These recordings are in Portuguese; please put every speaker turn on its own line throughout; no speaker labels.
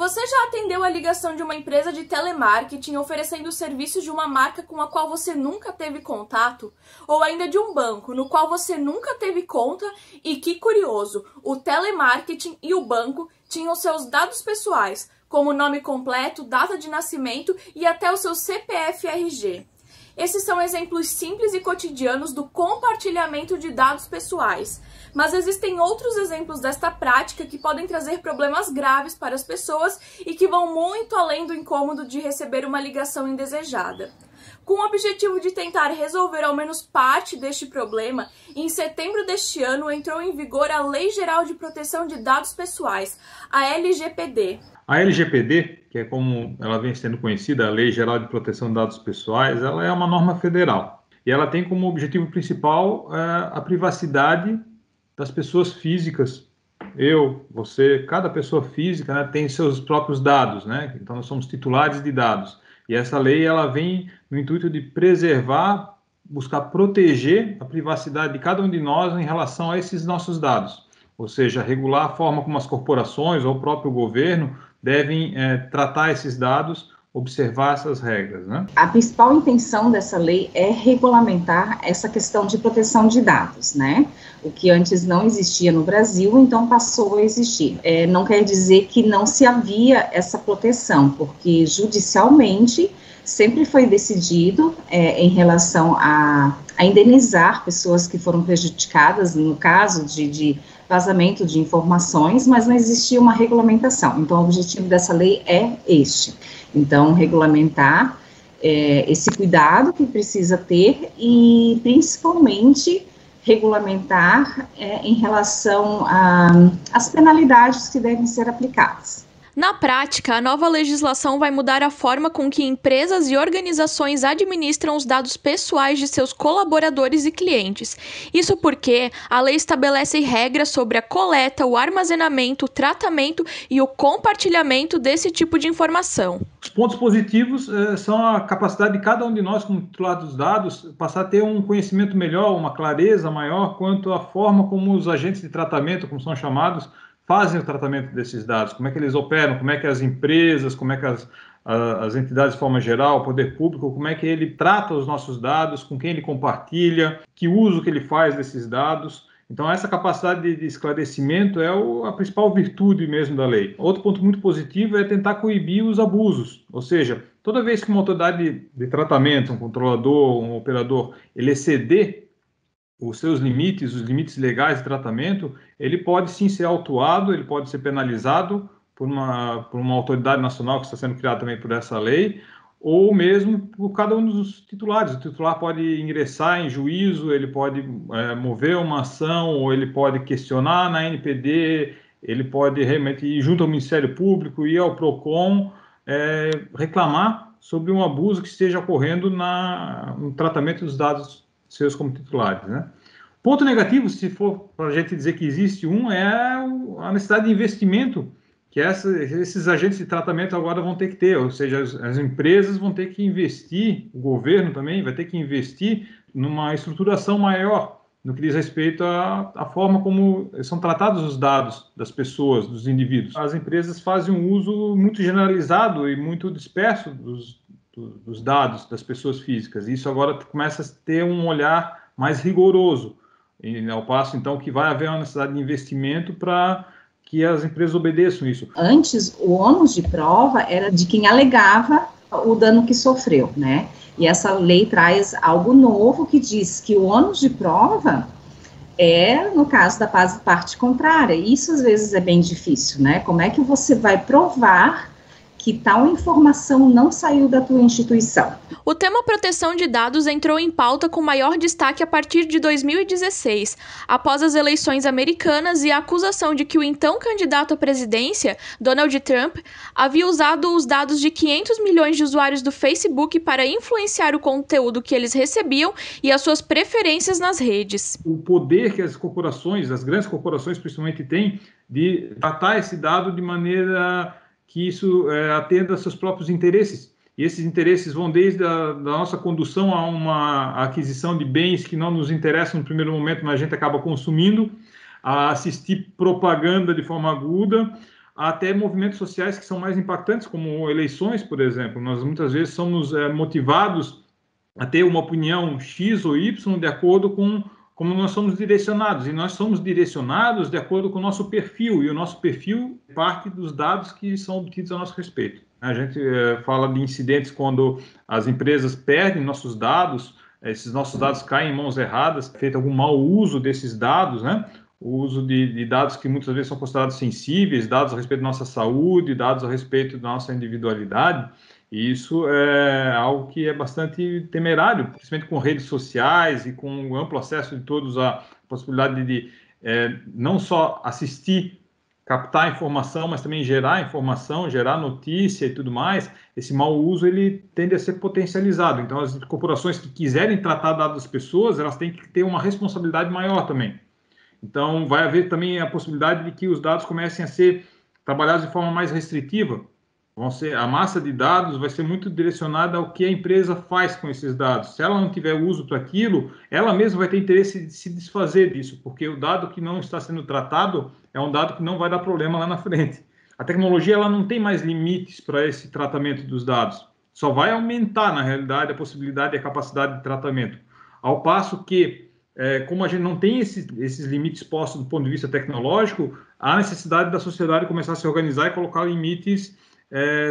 Você já atendeu a ligação de uma empresa de telemarketing oferecendo o serviço de uma marca com a qual você nunca teve contato? Ou ainda de um banco no qual você nunca teve conta e, que curioso, o telemarketing e o banco tinham seus dados pessoais, como nome completo, data de nascimento e até o seu CPF-RG. Esses são exemplos simples e cotidianos do compartilhamento de dados pessoais. Mas existem outros exemplos desta prática que podem trazer problemas graves para as pessoas e que vão muito além do incômodo de receber uma ligação indesejada. Com o objetivo de tentar resolver ao menos parte deste problema, em setembro deste ano entrou em vigor a Lei Geral de Proteção de Dados Pessoais, a LGPD.
A LGPD, que é como ela vem sendo conhecida, a Lei Geral de Proteção de Dados Pessoais, ela é uma norma federal e ela tem como objetivo principal a privacidade das pessoas físicas. Eu, você, cada pessoa física, né, tem seus próprios dados, né? Então nós somos titulares de dados. E essa lei ela vem no intuito de preservar, buscar proteger a privacidade de cada um de nós em relação a esses nossos dados. Ou seja, regular a forma como as corporações ou o próprio governo devem tratar esses dados, observar essas regras, né?
A principal intenção dessa lei é regulamentar essa questão de proteção de dados, né? O que antes não existia no Brasil, então passou a existir. Não quer dizer que não se havia essa proteção, porque judicialmente sempre foi decidido em relação a indenizar pessoas que foram prejudicadas, no caso de vazamento de informações, mas não existia uma regulamentação. Então, o objetivo dessa lei é este. Então, regulamentar esse cuidado que precisa ter e, principalmente, regulamentar em relação às penalidades que devem ser aplicadas.
Na prática, a nova legislação vai mudar a forma com que empresas e organizações administram os dados pessoais de seus colaboradores e clientes. Isso porque a lei estabelece regras sobre a coleta, o armazenamento, o tratamento e o compartilhamento desse tipo de informação.
Os pontos positivos são a capacidade de cada um de nós, como titular dos dados, passar a ter um conhecimento melhor, uma clareza maior quanto à forma como os agentes de tratamento, como são chamados, fazem o tratamento desses dados, como é que eles operam, como é que as empresas, como é que as entidades de forma geral, o poder público, como é que ele trata os nossos dados, com quem ele compartilha, que uso que ele faz desses dados. Então, essa capacidade de esclarecimento é a principal virtude mesmo da lei. Outro ponto muito positivo é tentar coibir os abusos, ou seja, toda vez que uma autoridade de tratamento, um controlador, um operador, ele exceder os seus limites, os limites legais de tratamento, ele pode sim ser autuado, ele pode ser penalizado por uma autoridade nacional que está sendo criada também por essa lei, ou mesmo por cada um dos titulares. O titular pode ingressar em juízo, ele pode mover uma ação, ou ele pode questionar na NPD, ele pode realmente ir junto ao Ministério Público, ir ao PROCON, reclamar sobre um abuso que esteja ocorrendo no tratamento dos dados seus como titulares, né? Ponto negativo, se for para a gente dizer que existe é a necessidade de investimento que esses agentes de tratamento agora vão ter que ter, ou seja, as empresas vão ter que investir, o governo também vai ter que investir numa estruturação maior no que diz respeito à forma como são tratados os dados das pessoas, dos indivíduos. As empresas fazem um uso muito generalizado e muito disperso dos dados das pessoas físicas. Isso agora começa a ter um olhar mais rigoroso, ao passo, então, que vai haver uma necessidade de investimento para que as empresas obedeçam isso.
Antes, o ônus de prova era de quem alegava o dano que sofreu, né? E essa lei traz algo novo que diz que o ônus de prova no caso da parte contrária. Isso, às vezes, é bem difícil, né? Como é que você vai provar que tal informação não saiu da tua instituição?
O tema proteção de dados entrou em pauta com maior destaque a partir de 2016, após as eleições americanas e a acusação de que o então candidato à presidência, Donald Trump, havia usado os dados de 500 milhões de usuários do Facebook para influenciar o conteúdo que eles recebiam e as suas preferências nas redes.
O poder que as corporações, as grandes corporações principalmente, têm de tratar esse dado de maneira que isso atenda a seus próprios interesses. E esses interesses vão desde a nossa condução a uma aquisição de bens que não nos interessam no primeiro momento, mas a gente acaba consumindo, a assistir propaganda de forma aguda, até movimentos sociais que são mais impactantes, como eleições, por exemplo. Nós muitas vezes somos motivados a ter uma opinião X ou Y de acordo com como nós somos direcionados, e nós somos direcionados de acordo com o nosso perfil, e o nosso perfil parte dos dados que são obtidos a nosso respeito. A gente fala de incidentes quando as empresas perdem nossos dados, esses nossos dados caem em mãos erradas, feito algum mau uso desses dados, né? O uso de dados que muitas vezes são considerados sensíveis, dados a respeito da nossa saúde, dados a respeito da nossa individualidade. E isso é algo que é bastante temerário, principalmente com redes sociais e com o amplo acesso de todos a possibilidade de não só assistir, captar informação, mas também gerar informação, gerar notícia e tudo mais. Esse mau uso ele tende a ser potencializado. Então, as corporações que quiserem tratar dados das pessoas, elas têm que ter uma responsabilidade maior também. Então, vai haver também a possibilidade de que os dados comecem a ser trabalhados de forma mais restritiva. A massa de dados vai ser muito direcionada ao que a empresa faz com esses dados. Se ela não tiver uso para aquilo, ela mesma vai ter interesse de se desfazer disso, porque o dado que não está sendo tratado é um dado que não vai dar problema lá na frente. A tecnologia ela não tem mais limites para esse tratamento dos dados. Só vai aumentar, na realidade, a possibilidade e a capacidade de tratamento. Ao passo que, como a gente não tem esses limites postos do ponto de vista tecnológico, há necessidade da sociedade começar a se organizar e colocar limites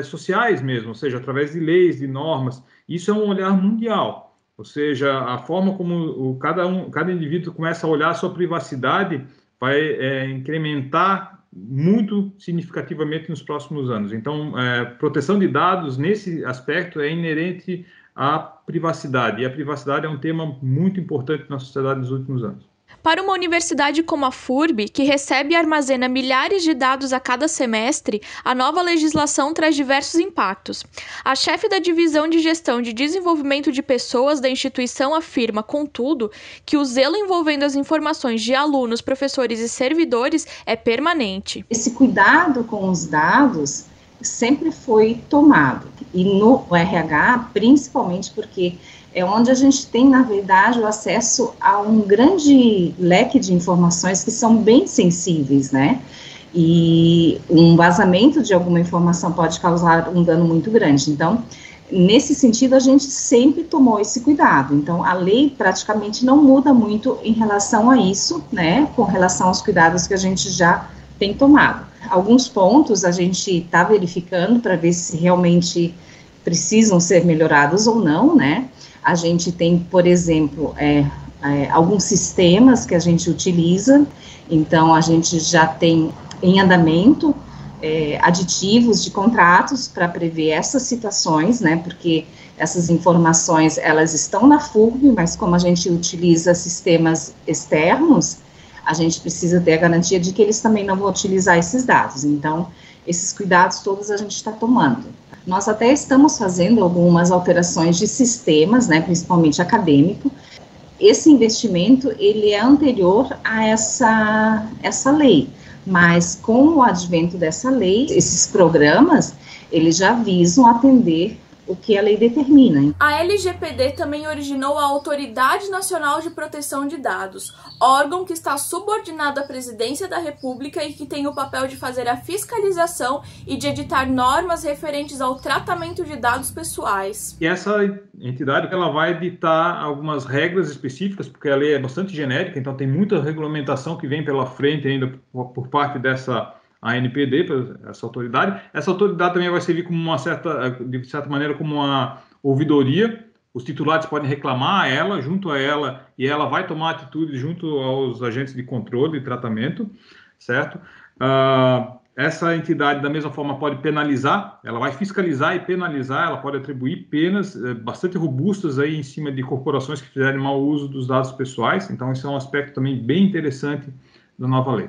sociais mesmo, ou seja, através de leis, de normas. Isso é um olhar mundial, ou seja, a forma como cada indivíduo começa a olhar a sua privacidade vai incrementar muito significativamente nos próximos anos. Então, proteção de dados, nesse aspecto, é inerente à privacidade, e a privacidade é um tema muito importante na sociedade nos últimos anos.
Para uma universidade como a FURB, que recebe e armazena milhares de dados a cada semestre, a nova legislação traz diversos impactos. A chefe da Divisão de Gestão de Desenvolvimento de Pessoas da instituição afirma, contudo, que o zelo envolvendo as informações de alunos, professores e servidores é permanente.
Esse cuidado com os dados sempre foi tomado, e no RH, principalmente porque é onde a gente tem, na verdade, o acesso a um grande leque de informações que são bem sensíveis, né? E um vazamento de alguma informação pode causar um dano muito grande. Então, nesse sentido, a gente sempre tomou esse cuidado. Então, a lei praticamente não muda muito em relação a isso, né? Com relação aos cuidados que a gente já tem tomado. Alguns pontos a gente está verificando para ver se realmente precisam ser melhorados ou não, né? A gente tem, por exemplo, alguns sistemas que a gente utiliza, então a gente já tem em andamento aditivos de contratos para prever essas situações, né, porque essas informações, elas estão na FURB, mas como a gente utiliza sistemas externos, a gente precisa ter a garantia de que eles também não vão utilizar esses dados, então esses cuidados todos a gente está tomando. Nós até estamos fazendo algumas alterações de sistemas, né, principalmente acadêmico. Esse investimento, ele é anterior a essa lei, mas com o advento dessa lei, esses programas, eles já visam atender o que a lei determina.
A LGPD também originou a Autoridade Nacional de Proteção de Dados, órgão que está subordinado à Presidência da República e que tem o papel de fazer a fiscalização e de editar normas referentes ao tratamento de dados pessoais.
E essa entidade ela vai editar algumas regras específicas, porque a lei é bastante genérica, então tem muita regulamentação que vem pela frente ainda por parte dessa ANPD, essa autoridade. Essa autoridade também vai servir como de certa maneira, como uma ouvidoria. Os titulares podem reclamar junto a ela, e ela vai tomar atitude junto aos agentes de controle e tratamento, certo? Essa entidade, da mesma forma, pode penalizar, ela vai fiscalizar e penalizar, ela pode atribuir penas bastante robustas aí em cima de corporações que fizerem mau uso dos dados pessoais. Então, esse é um aspecto também bem interessante da nova lei.